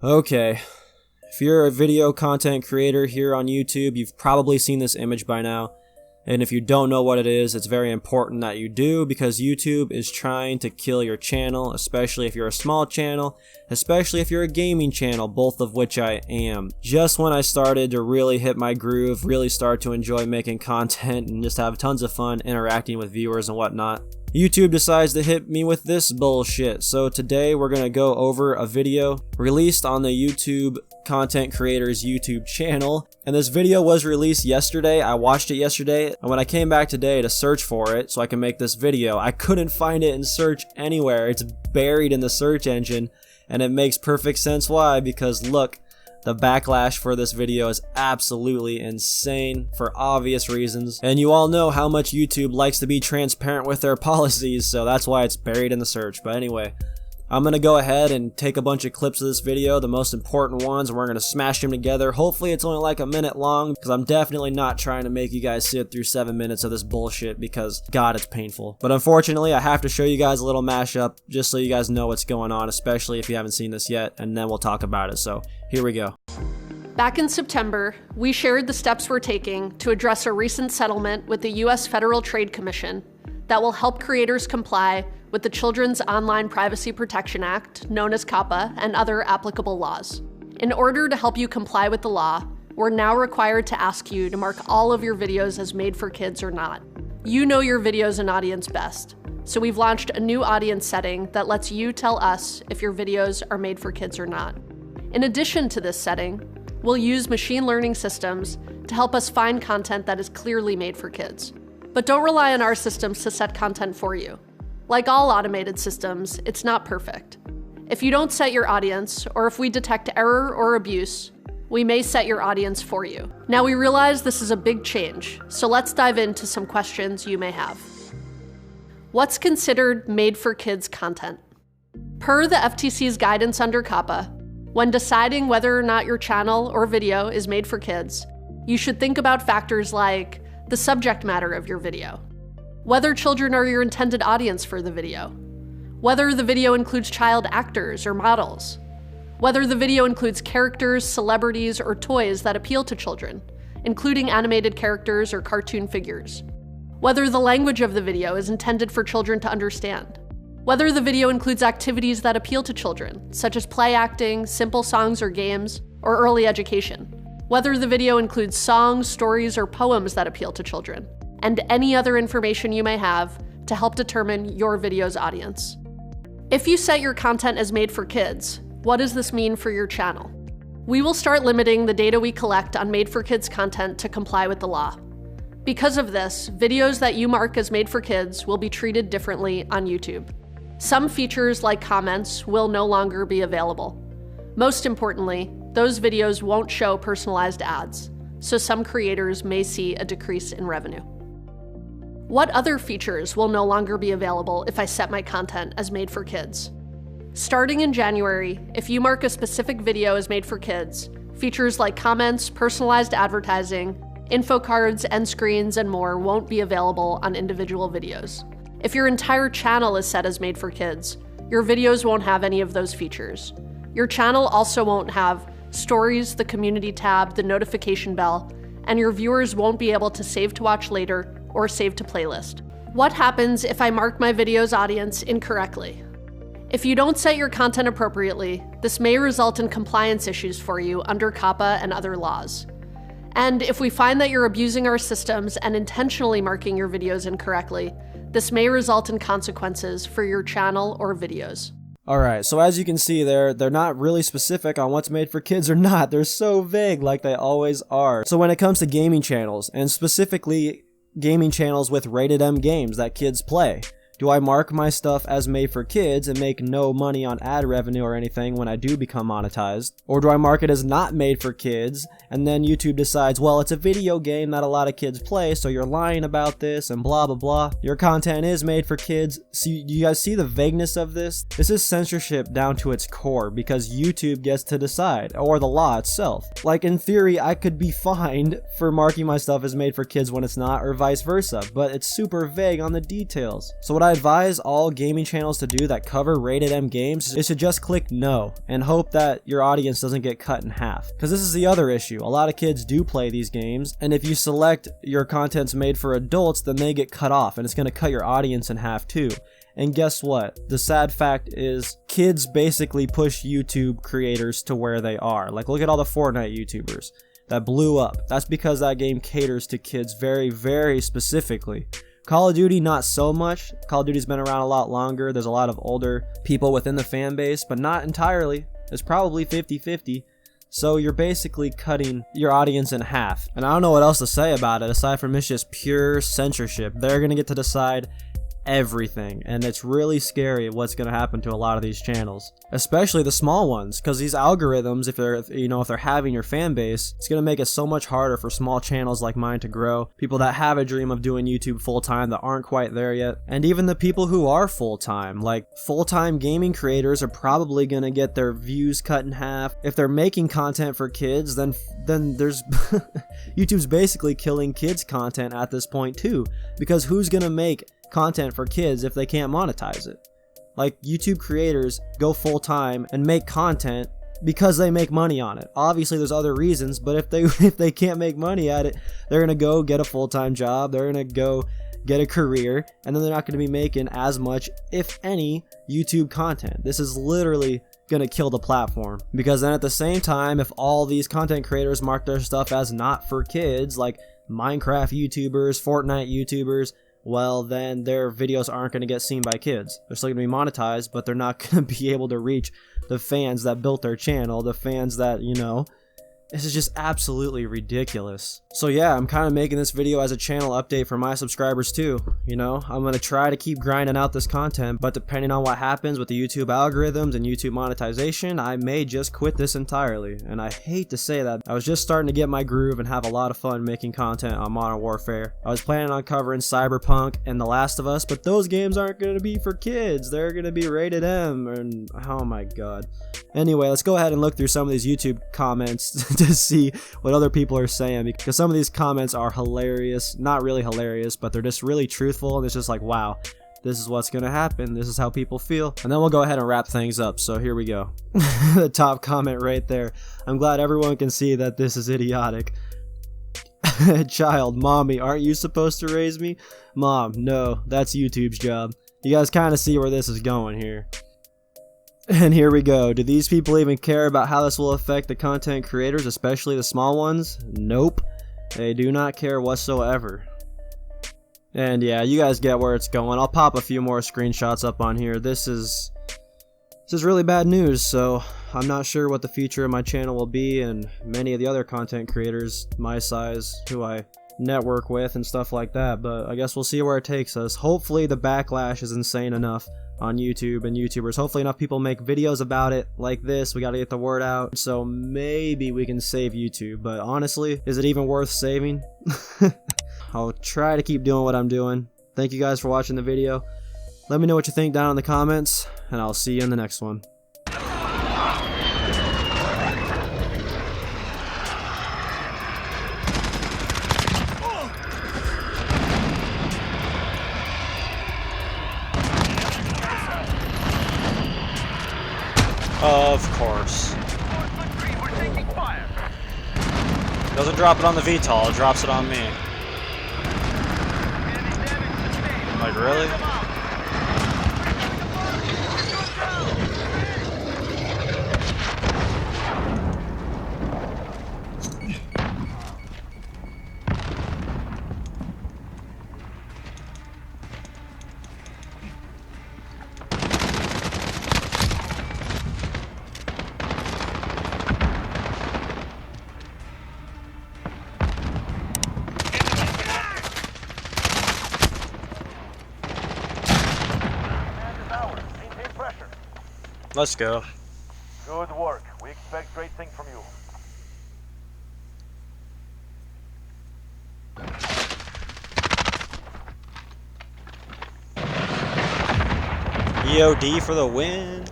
Okay, if you're a video content creator here on YouTube, you've probably seen this image by now. And if you don't know what it is, it's very important that you do, because YouTube is trying to kill your channel, especially if you're a small channel, especially if you're a gaming channel, both of which I am. Just when I started to really hit my groove, really start to enjoy making content and just have tons of fun interacting with viewers and whatnot, YouTube decides to hit me with this bullshit. So today we're going to go over a video released on the YouTube content creators YouTube channel, and this video was released yesterday. I watched it yesterday, and when I came back today to search for it so I can make this video, I couldn't find it in search anywhere. It's buried in the search engine, and it makes perfect sense why, because look, the backlash for this video is absolutely insane for obvious reasons, and you all know how much YouTube likes to be transparent with their policies, so that's why it's buried in the search. But anyway, I'm gonna go ahead and take a bunch of clips of this video, the most important ones, and we're gonna smash them together. Hopefully it's only like a minute long, because I'm definitely not trying to make you guys sit through 7 minutes of this bullshit, because god, it's painful. But unfortunately, I have to show you guys a little mashup just so you guys know what's going on, especially if you haven't seen this yet, and then we'll talk about it. So here we go. Back in September, we shared the steps we're taking to address a recent settlement with the U.S. Federal Trade Commission that will help creators comply with the Children's Online Privacy Protection Act, known as COPPA, and other applicable laws. In order to help you comply with the law, we're now required to ask you to mark all of your videos as made for kids or not. You know your videos and audience best, so we've launched a new audience setting that lets you tell us if your videos are made for kids or not. In addition to this setting, we'll use machine learning systems to help us find content that is clearly made for kids. But don't rely on our systems to set content for you. Like all automated systems, it's not perfect. If you don't set your audience, or if we detect error or abuse, we may set your audience for you. Now we realize this is a big change, so let's dive into some questions you may have. What's considered made for kids content? Per the FTC's guidance under COPPA, when deciding whether or not your channel or video is made for kids, you should think about factors like the subject matter of your video, whether children are your intended audience for the video, whether the video includes child actors or models, whether the video includes characters, celebrities, or toys that appeal to children, including animated characters or cartoon figures, whether the language of the video is intended for children to understand, whether the video includes activities that appeal to children, such as play acting, simple songs or games, or early education, whether the video includes songs, stories, or poems that appeal to children, and any other information you may have to help determine your video's audience. If you set your content as made for kids, what does this mean for your channel? We will start limiting the data we collect on made for kids content to comply with the law. Because of this, videos that you mark as made for kids will be treated differently on YouTube. Some features like comments will no longer be available. Most importantly, those videos won't show personalized ads, so some creators may see a decrease in revenue. What other features will no longer be available if I set my content as made for kids? Starting in January, if you mark a specific video as made for kids, features like comments, personalized advertising, info cards, end screens, and more won't be available on individual videos. If your entire channel is set as made for kids, your videos won't have any of those features. Your channel also won't have stories, the community tab, the notification bell, and your viewers won't be able to save to watch later or save to playlist. What happens if I mark my video's audience incorrectly? If you don't set your content appropriately, this may result in compliance issues for you under COPPA and other laws. And if we find that you're abusing our systems and intentionally marking your videos incorrectly, this may result in consequences for your channel or videos. Alright, so as you can see they're not really specific on what's made for kids or not. They're so vague, like they always are. So when it comes to gaming channels, and specifically gaming channels with rated M games that kids play, do I mark my stuff as made for kids and make no money on ad revenue or anything when I do become monetized? Or do I mark it as not made for kids, and then YouTube decides, well, it's a video game that a lot of kids play, so you're lying about this and blah blah blah. Your content is made for kids. See, you guys see the vagueness of this? This is censorship down to its core, because YouTube gets to decide, or the law itself. Like in theory, I could be fined for marking my stuff as made for kids when it's not, or vice versa, but it's super vague on the details. So what I advise all gaming channels to do that cover rated M games is to just click no and hope that your audience doesn't get cut in half. Because this is the other issue. A lot of kids do play these games, and if you select your content's made for adults, then they get cut off, and it's going to cut your audience in half too. And guess what? The sad fact is kids basically push YouTube creators to where they are. Like, look at all the Fortnite YouTubers that blew up. That's because that game caters to kids very, very specifically. Call of Duty, not so much. Call of Duty's been around a lot longer. There's a lot of older people within the fan base, but not entirely. It's probably 50-50. So you're basically cutting your audience in half. And I don't know what else to say about it aside from it's just pure censorship. They're going to get to decide everything, and it's really scary what's going to happen to a lot of these channels, especially the small ones, because these algorithms, if they're having your fan base, it's going to make it so much harder for small channels like mine to grow, people that have a dream of doing YouTube full-time that aren't quite there yet, and even the people who are full-time, like full-time gaming creators are probably going to get their views cut in half. If they're making content for kids, then there's YouTube's basically killing kids content at this point too, because who's going to make content for kids if they can't monetize it? Like, YouTube creators go full-time and make content because they make money on it. Obviously there's other reasons, but if they can't make money at it, they're gonna go get a full-time job, they're gonna go get a career, and then they're not gonna be making as much, if any, YouTube content. This is literally gonna kill the platform, because then at the same time, if all these content creators mark their stuff as not for kids, like Minecraft YouTubers, Fortnite YouTubers, well, then their videos aren't going to get seen by kids. They're still going to be monetized, but they're not going to be able to reach the fans that built their channel, the fans that, this is just absolutely ridiculous. So yeah, I'm kind of making this video as a channel update for my subscribers too. I'm going to try to keep grinding out this content, but depending on what happens with the YouTube algorithms and YouTube monetization, I may just quit this entirely. And I hate to say that. I was just starting to get my groove and have a lot of fun making content on Modern Warfare. I was planning on covering Cyberpunk and The Last of Us, but those games aren't going to be for kids. They're going to be rated M, and oh my god. Anyway, let's go ahead and look through some of these YouTube comments to see what other people are saying, because some of these comments are hilarious. Not really hilarious, but they're just really truthful, and it's just like, wow, this is what's gonna happen, this is how people feel. And then we'll go ahead and wrap things up. So here we go. The top comment right there. I'm glad everyone can see that this is idiotic. Child, mommy, aren't you supposed to raise me? Mom, no, that's YouTube's job. You guys kind of see where this is going here. And here we go. Do these people even care about how this will affect the content creators, especially the small ones? Nope. They do not care whatsoever. And yeah, you guys get where it's going. I'll pop a few more screenshots up on here. This is really bad news, so I'm not sure what the future of my channel will be, and many of the other content creators my size who I network with and stuff like that, but I guess we'll see where it takes us. Hopefully the backlash is insane enough on YouTube and YouTubers. Hopefully enough people make videos about it like this. We gotta get the word out, so maybe we can save YouTube, but honestly, is it even worth saving? I'll try to keep doing what I'm doing. Thank you guys for watching the video. Let me know what you think down in the comments, and I'll see you in the next one. Of course. Doesn't drop it on the VTOL, it drops it on me. Like, really? Let's go. Good work. We expect great things from you. EOD for the win.